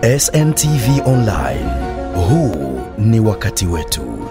SNTV Online. Huu ni wakati wetu.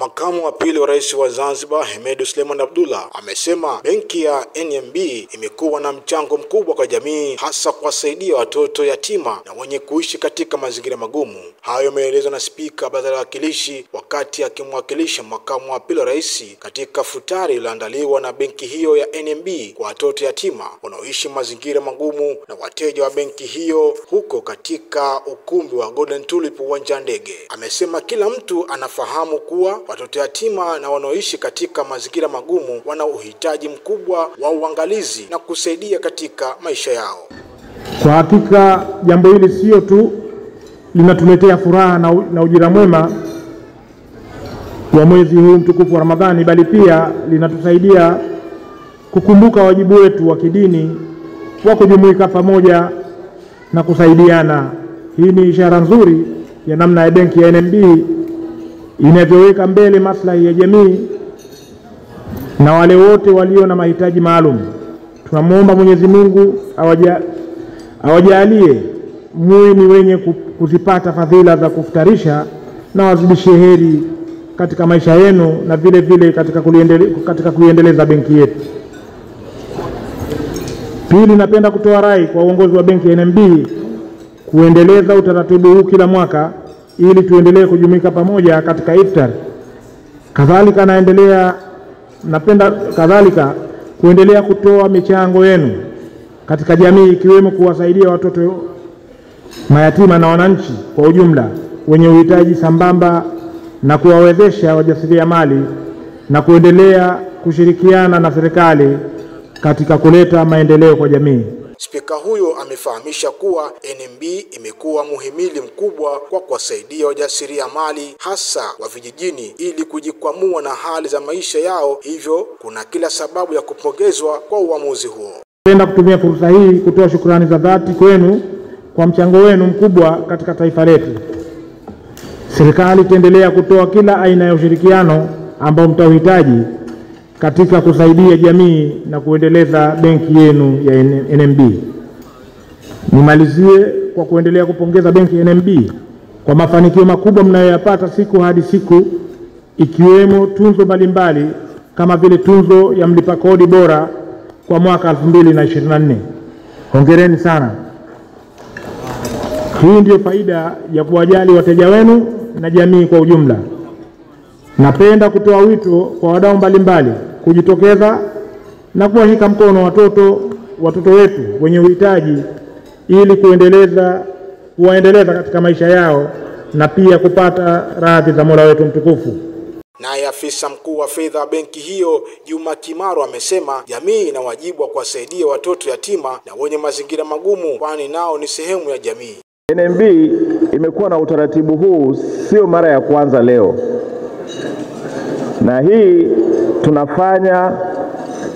Makamu wa pili wa rais wa Zanzibar Hemed Suleiman Abdullah amesema benki ya NMB imekuwa na mchango mkubwa kwa jamii, hasa kuwasaidia watoto yatima na wenye kuishi katika mazingira magumu. Hayo yameelezwa na Spika Baraza la Wawakilishi wakati akimwakilisha makamu wa pili wa rais katika futari iliyoandaliwa na benki hiyo ya NMB kwa watoto yatima wanaoishi mazingira magumu na wateja wa benki hiyo huko katika ukumbi wa Golden Tulip uwanja wa ndege. Amesema kila mtu anafahamu kuwa watoto yatima na wanaoishi katika mazingira magumu wana uhitaji mkubwa wa uangalizi na kusaidia katika maisha yao. Kwa hakika jambo hili sio tu linatuletea furaha na ujira mwema wa mwezi huu mtukufu wa Ramadhani, bali pia linatusaidia kukumbuka wajibu wetu wa kidini wa kujumuika pamoja na kusaidiana. Hii ni ishara nzuri ya namna ya benki ya NMB inavyoweka mbele maslahi ya jamii na wale wote walio na mahitaji maalum. Tunamuomba Mwenyezi Mungu awajalie muwe ni wenye kuzipata fadhila za kufutarisha na wazidishie heri katika maisha yenu na vile vile katika kuiendeleza benki yetu. Pili, napenda kutoa rai kwa uongozi wa benki ya NMB kuendeleza utaratibu huu kila mwaka ili tuendelee kujumuika pamoja katika iftar. Napenda kuendelea kutoa michango yenu katika jamii, ikiwemo kuwasaidia watoto mayatima na wananchi kwa ujumla wenye uhitaji, sambamba na kuwawezesha wajasiriamali na kuendelea kushirikiana na serikali katika kuleta maendeleo kwa jamii. Spika huyo amefahamisha kuwa NMB imekuwa muhimili mkubwa kwa kuwasaidia wajasiriamali hasa wa vijijini ili kujikwamua na hali za maisha yao, hivyo kuna kila sababu ya kupongezwa kwa uamuzi huo. Napenda kutumia fursa hii kutoa shukrani za dhati kwenu kwa mchango wenu mkubwa katika taifa letu. Serikali itaendelea kutoa kila aina ya ushirikiano ambao mtauhitaji katika kusaidia jamii na kuendeleza benki yenu ya NMB. Nimalizie kwa kuendelea kupongeza benki ya NMB kwa mafanikio makubwa mnayoyapata siku hadi siku, ikiwemo tunzo mbalimbali kama vile tunzo ya mlipa kodi bora kwa mwaka 2024. Hongereni sana. Hii ndio faida ya kuwajali wateja wenu na jamii kwa ujumla. Napenda kutoa wito kwa wadau mbalimbali kujitokeza na kuwashika mkono watoto wetu wenye uhitaji ili kuwaendeleza katika maisha yao na pia kupata radhi za Mola wetu mtukufu. Naye afisa mkuu wa fedha wa benki hiyo Juma Kimaro amesema jamii ina wajibu wa kuwasaidia watoto yatima na wenye mazingira magumu, kwani nao ni sehemu ya jamii. NMB imekuwa na utaratibu huu sio mara ya kwanza leo, na hii tunafanya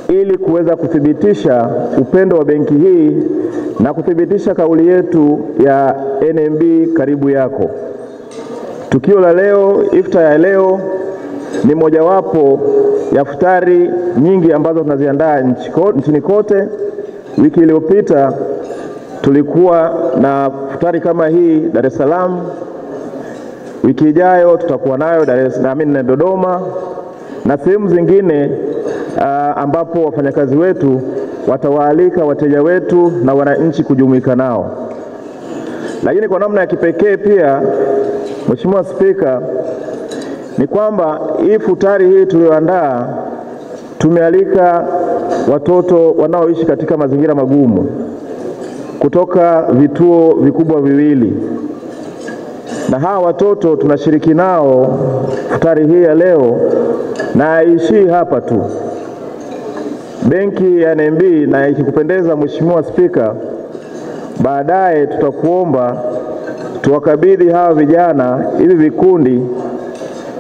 ili kuweza kuthibitisha upendo wa benki hii na kuthibitisha kauli yetu ya NMB karibu yako. Tukio la leo, iftar ya leo, ni mojawapo ya futari nyingi ambazo tunaziandaa nchini kote. Wiki iliyopita tulikuwa na futari kama hii Dar es Salaam. Wiki ijayo tutakuwa nayo na Dodoma na sehemu zingine ambapo wafanyakazi wetu watawaalika wateja wetu na wananchi kujumuika nao. Lakini kwa namna ya kipekee pia, Mheshimiwa Spika, ni kwamba hii futari hii tuliyoandaa tumealika watoto wanaoishi katika mazingira magumu kutoka vituo vikubwa viwili, na hawa watoto tunashiriki nao futari hii ya leo, na haishii hapa tu. Benki ya NMB, na ikikupendeza Mheshimiwa Spika, baadaye tutakuomba tuwakabidhi hawa vijana hivi vikundi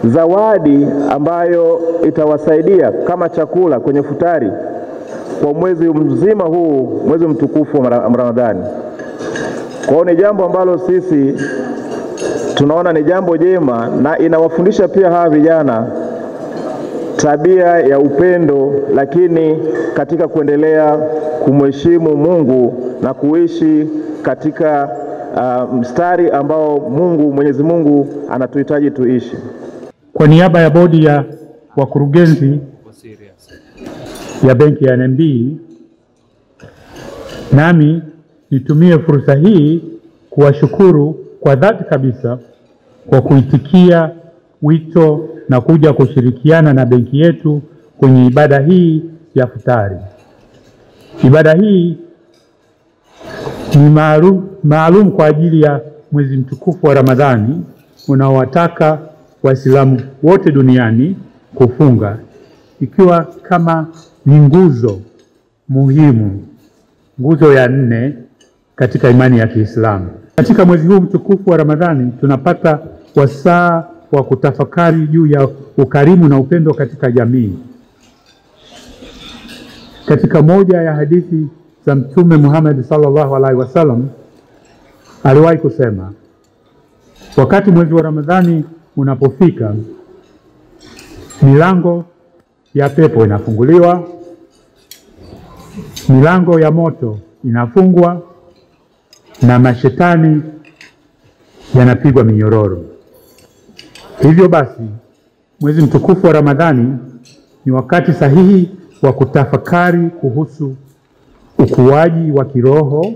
zawadi ambayo itawasaidia kama chakula kwenye futari kwa mwezi mzima huu, mwezi mtukufu wa Ramadhani. Kwa hiyo ni jambo ambalo sisi tunaona ni jambo jema, na inawafundisha pia hawa vijana tabia ya upendo, lakini katika kuendelea kumheshimu Mungu na kuishi katika mstari ambao Mwenyezi Mungu anatuhitaji tuishi. Kwa niaba ya bodi ya wakurugenzi ya benki ya NMB, nami nitumie fursa hii kuwashukuru kwa dhati kabisa kwa kuitikia wito na kuja kushirikiana na benki yetu kwenye ibada hii ya futari. Ibada hii ni maalum kwa ajili ya mwezi mtukufu wa Ramadhani unaowataka Waislamu wote duniani kufunga, ikiwa kama ni nguzo muhimu, nguzo ya 4 katika imani ya Kiislamu. Katika mwezi huu mtukufu wa Ramadhani tunapata wasaa wa kutafakari juu ya ukarimu na upendo katika jamii. Katika moja ya hadithi za Mtume Muhammad sallallahu alaihi wasallam aliwahi kusema, wakati mwezi wa Ramadhani unapofika, milango ya pepo inafunguliwa, milango ya moto inafungwa na mashetani yanapigwa minyororo. Hivyo basi, mwezi mtukufu wa Ramadhani ni wakati sahihi wa kutafakari kuhusu ukuaji wa kiroho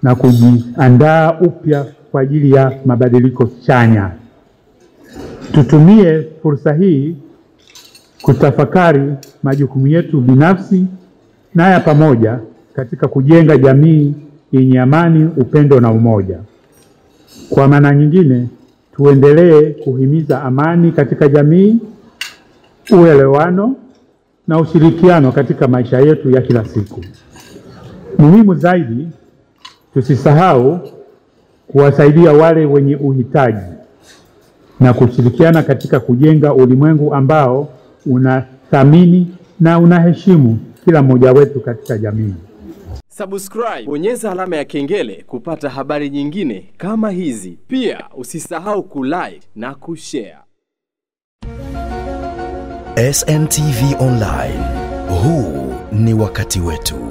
na kujiandaa upya kwa ajili ya mabadiliko chanya. Tutumie fursa hii kutafakari majukumu yetu binafsi na ya pamoja katika kujenga jamii yenye amani, upendo na umoja. Kwa maana nyingine, tuendelee kuhimiza amani katika jamii, uelewano na ushirikiano katika maisha yetu ya kila siku. Muhimu zaidi, tusisahau kuwasaidia wale wenye uhitaji na kushirikiana katika kujenga ulimwengu ambao unathamini na unaheshimu kila mmoja wetu katika jamii. Subscribe, bonyeza alama ya kengele kupata habari nyingine kama hizi. Pia usisahau kulike na kushare. SNTV Online. Huu ni wakati wetu.